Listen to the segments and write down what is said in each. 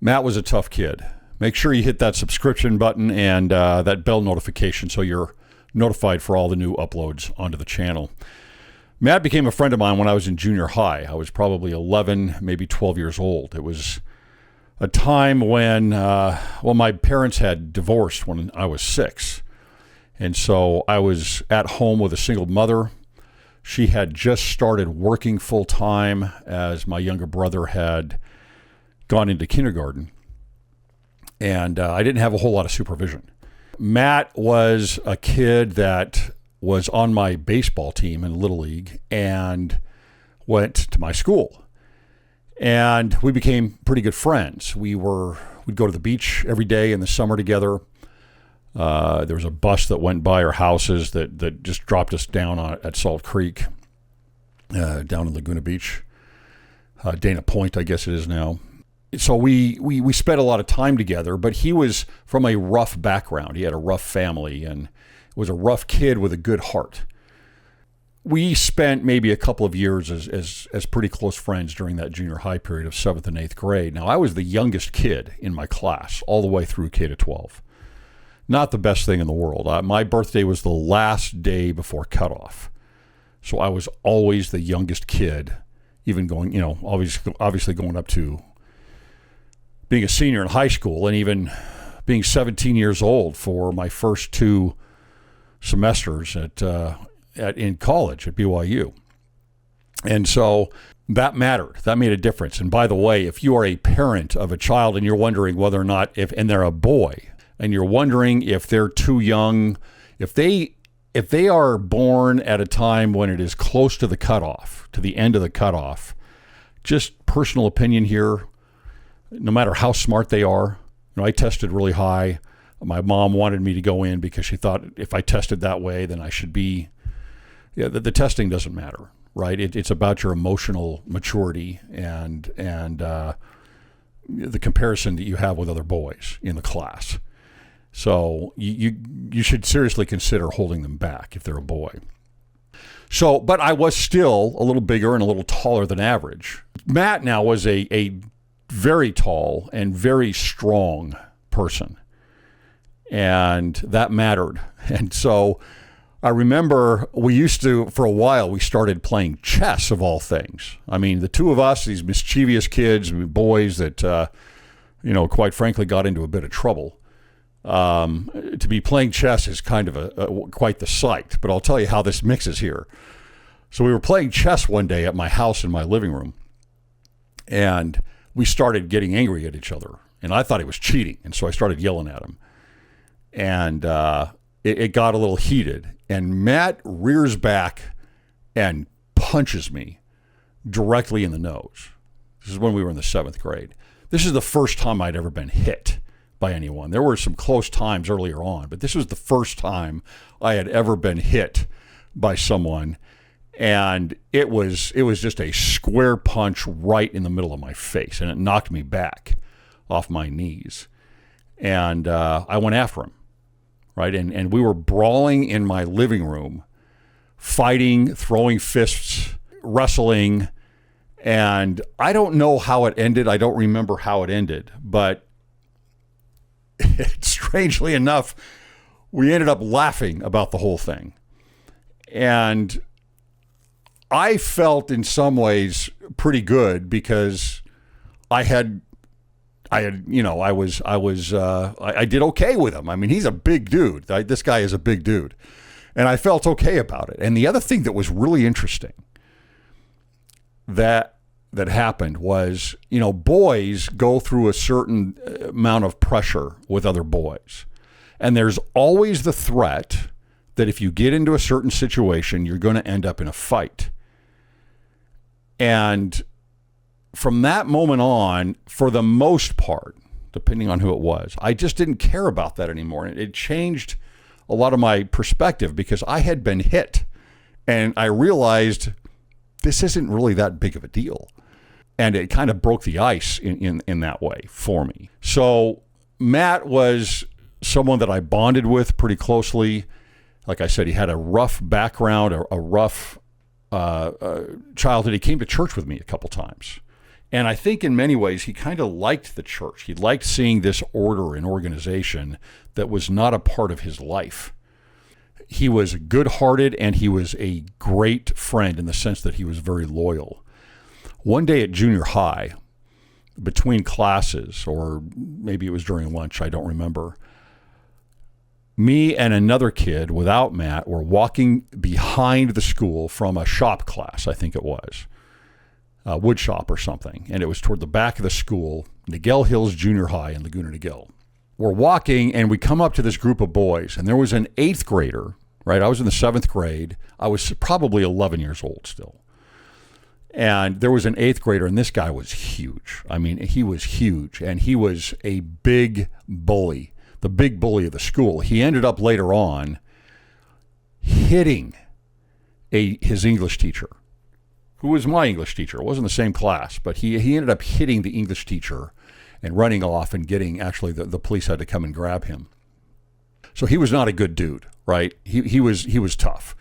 Matt was a tough kid. Make sure you hit that subscription button and that bell notification so you're notified for all the new uploads onto the channel. Matt became a friend of mine when I was in junior high. I was probably 11, maybe 12 years old. It was a time when, my parents had divorced when I was 6. And so I was at home with a single mother. She had just started working full time as my younger brother had gone into kindergarten. And I didn't have a whole lot of supervision. Matt was a kid that was on my baseball team in Little League and went to my school. And we became pretty good friends. We'd go to the beach every day in the summer together. There was a bus that went by our houses that just dropped us down at Salt Creek, down in Laguna Beach, Dana Point, I guess it is now. So we spent a lot of time together, but he was from a rough background. He had a rough family and was a rough kid with a good heart. We spent maybe a couple of years as pretty close friends during that junior high period of 7th and 8th grade. Now, I was the youngest kid in my class all the way through K to 12. Not the best thing in the world. My birthday was the last day before cutoff. So I was always the youngest kid, even going, obviously going up to being a senior in high school and even being 17 years old for my first 2 semesters in college at BYU. And so that mattered. That made a difference. And by the way, if you are a parent of a child and you're wondering whether or not, and they're a boy, and you're wondering if they're too young, if they are born at a time when it is close to the cutoff, to the end of the cutoff, just personal opinion here, no matter how smart they are. I tested really high. My mom wanted me to go in because she thought if I tested that way, then I should be. Yeah, the testing doesn't matter, right? It's about your emotional maturity and the comparison that you have with other boys in the class. So you should seriously consider holding them back if they're a boy. So, but I was still a little bigger and a little taller than average. Matt now was a very tall and very strong person. And that mattered. And so I remember for a while, we started playing chess of all things. I mean, the two of us, these mischievous kids, boys that, quite frankly, got into a bit of trouble. To be playing chess is kind of quite the sight, but I'll tell you how this mixes here. So we were playing chess one day at my house in my living room, and we started getting angry at each other. And I thought he was cheating, and so I started yelling at him. And it got a little heated, and Matt rears back and punches me directly in the nose. This is when we were in the 7th grade. This is the first time I'd ever been hit by anyone. There were some close times earlier on, but this was the first time I had ever been hit by someone, and it was just a square punch right in the middle of my face, and it knocked me back off my knees. And I went after him, right? And we were brawling in my living room, fighting, throwing fists, wrestling, and I don't know how it ended. I don't remember how it ended, but strangely enough, we ended up laughing about the whole thing. And I felt in some ways pretty good because I did okay with him. I mean, he's a big dude. This guy is a big dude. And I felt okay about it. And the other thing that was really interesting that happened was, boys go through a certain amount of pressure with other boys. And there's always the threat that if you get into a certain situation, you're going to end up in a fight. And from that moment on, for the most part, depending on who it was, I just didn't care about that anymore. It changed a lot of my perspective because I had been hit and I realized this isn't really that big of a deal. And it kind of broke the ice in that way for me. So Matt was someone that I bonded with pretty closely. Like I said, he had a rough background, a rough childhood. He came to church with me a couple times. And I think in many ways he kind of liked the church. He liked seeing this order and organization that was not a part of his life. He was good-hearted, and he was a great friend in the sense that he was very loyal. One day at junior high, between classes, or maybe it was during lunch, I don't remember, me and another kid without Matt were walking behind the school from a shop class, I think it was, wood shop or something. And it was toward the back of the school, Niguel Hills Junior High in Laguna Niguel. We're walking, and we come up to this group of boys, and there was an 8th grader, right? I was in the 7th grade. I was probably 11 years old still. And there was an 8th grader, and this guy was huge. I mean, he was huge, and he was a big bully, the big bully of the school. He ended up later on hitting his English teacher, who was my English teacher. It wasn't the same class, but he ended up hitting the English teacher and running off and getting, actually, the police had to come and grab him. So he was not a good dude, right? He was tough.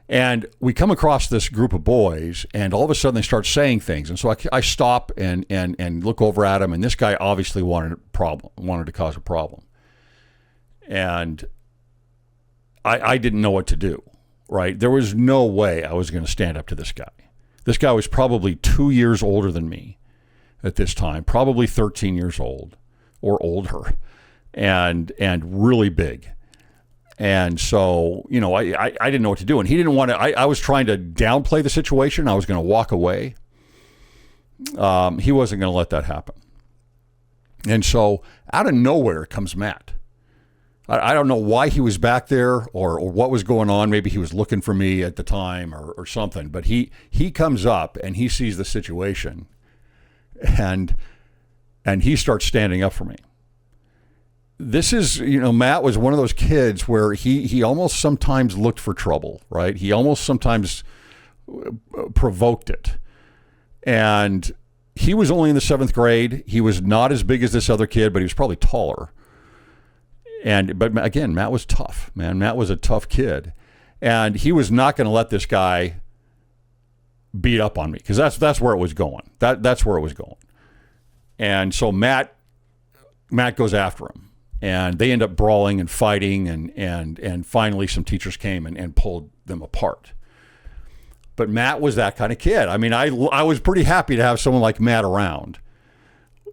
And we come across this group of boys, and all of a sudden they start saying things. And so I stop and look over at him, and this guy obviously wanted to cause a problem. And I didn't know what to do, right? There was no way I was going to stand up to this guy. This guy was probably 2 years older than me at this time, probably 13 years old or older, and really big. And so, I didn't know what to do. And he didn't want to, I was trying to downplay the situation. I was going to walk away. He wasn't going to let that happen. And so out of nowhere comes Matt. I don't know why he was back there or what was going on. Maybe he was looking for me at the time or something. But he comes up and he sees the situation and he starts standing up for me. This is, Matt was one of those kids where he almost sometimes looked for trouble, right? He almost sometimes provoked it. And he was only in the 7th grade. He was not as big as this other kid, but he was probably taller. But again, Matt was tough, man. Matt was a tough kid. And he was not going to let this guy beat up on me, because that's where it was going. That's where it was going. And so Matt goes after him. And they end up brawling and fighting, and finally some teachers came and pulled them apart. But Matt was that kind of kid. I mean, I was pretty happy to have someone like Matt around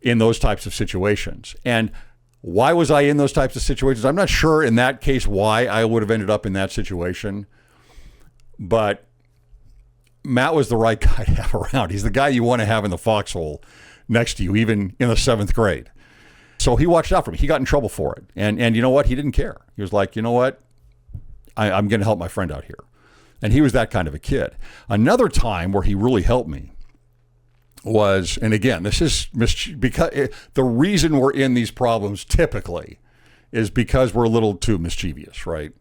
in those types of situations. And why was I in those types of situations? I'm not sure in that case why I would have ended up in that situation. But Matt was the right guy to have around. He's the guy you want to have in the foxhole next to you, even in the 7th grade. So he watched out for me. He got in trouble for it. And you know what? He didn't care. He was like, you know what? I'm going to help my friend out here. And he was that kind of a kid. Another time where he really helped me was, and again, this is because the reason we're in these problems typically is because we're a little too mischievous, right?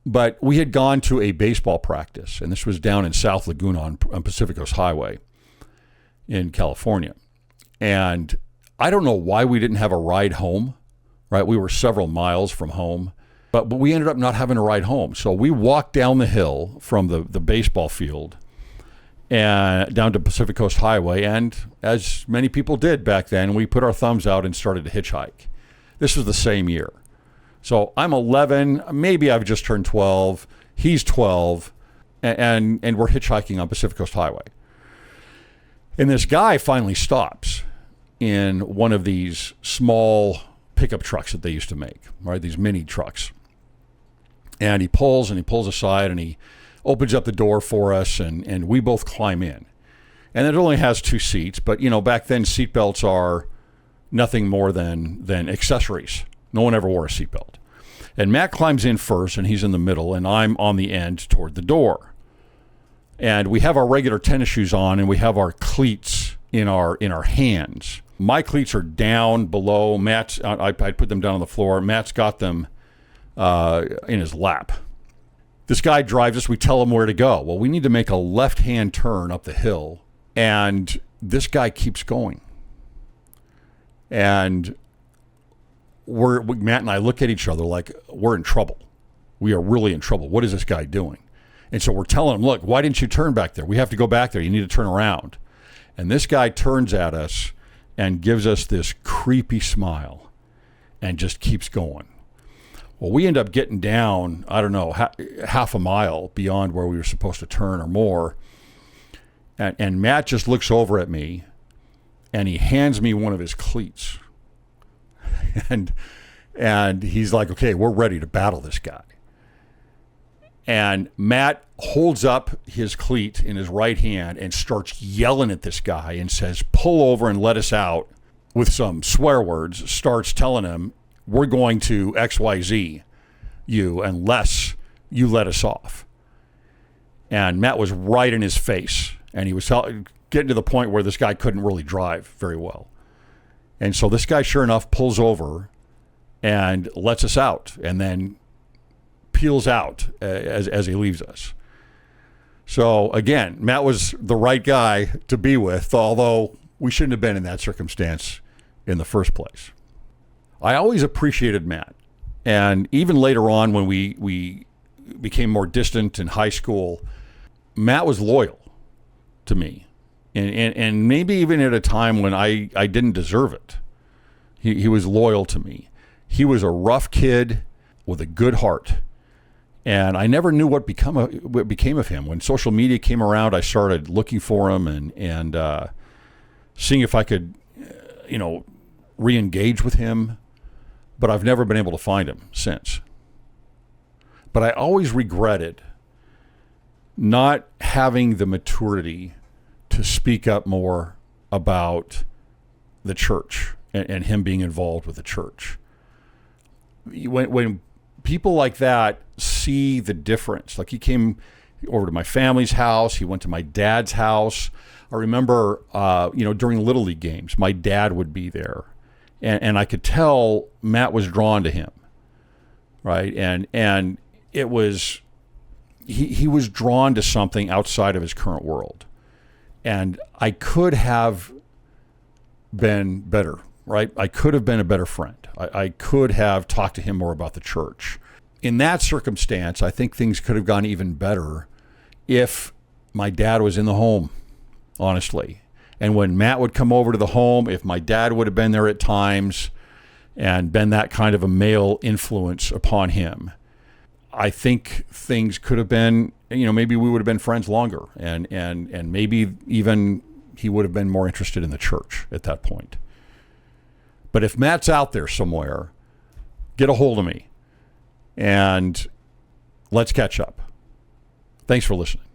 But we had gone to a baseball practice, and this was down in South Laguna on Pacific Coast Highway in California. And I don't know why we didn't have a ride home, right? We were several miles from home, but we ended up not having a ride home. So we walked down the hill from the baseball field and down to Pacific Coast Highway. And as many people did back then, we put our thumbs out and started to hitchhike. This was the same year. So I'm 11, maybe I've just turned 12. He's 12, and we're hitchhiking on Pacific Coast Highway. And this guy finally stops in one of these small pickup trucks that they used to make, right? These mini trucks. And he pulls aside, and he opens up the door for us, and we both climb in. And it only has 2 seats, but back then seatbelts are nothing more than accessories. No one ever wore a seatbelt. And Matt climbs in first, and he's in the middle, and I'm on the end toward the door. And we have our regular tennis shoes on, and we have our cleats in our hands. My cleats are down below. Matt's, I put them down on the floor. Matt's got them in his lap. This guy drives us. We tell him where to go. Well, we need to make a left-hand turn up the hill, and this guy keeps going. And Matt and I look at each other like we're in trouble. We are really in trouble. What is this guy doing? And so we're telling him, look, why didn't you turn back there? We have to go back there. You need to turn around. And this guy turns at us and gives us this creepy smile and just keeps going. Well, we end up getting down, I don't know, half a mile beyond where we were supposed to turn or more. And Matt just looks over at me and he hands me one of his cleats. And he's like, okay, we're ready to battle this guy. And Matt holds up his cleat in his right hand and starts yelling at this guy and says, pull over and let us out, with some swear words, starts telling him, we're going to XYZ you unless you let us off. And Matt was right in his face. And he was getting to the point where this guy couldn't really drive very well. And so this guy, sure enough, pulls over and lets us out and then peels out as he leaves us. So again, Matt was the right guy to be with, although we shouldn't have been in that circumstance in the first place. I always appreciated Matt. And even later on when we became more distant in high school, Matt was loyal to me. And maybe even at a time when I didn't deserve it. He was loyal to me. He was a rough kid with a good heart. And I never knew what became of him. When social media came around, I started looking for him and seeing if I could, re-engage with him. But I've never been able to find him since. But I always regretted not having the maturity to speak up more about the church and him being involved with the church. When people like that see the difference, like he came over to my family's house, he went to my dad's house. I remember, during Little League games, my dad would be there, and I could tell Matt was drawn to him, right? And it was he was drawn to something outside of his current world, and I could have been better, right? I could have been a better friend. I could have talked to him more about the church. In that circumstance, I think things could have gone even better if my dad was in the home, honestly. And when Matt would come over to the home, if my dad would have been there at times and been that kind of a male influence upon him, I think things could have been, maybe we would have been friends longer. And maybe even he would have been more interested in the church at that point. But if Matt's out there somewhere, get a hold of me and let's catch up. Thanks for listening.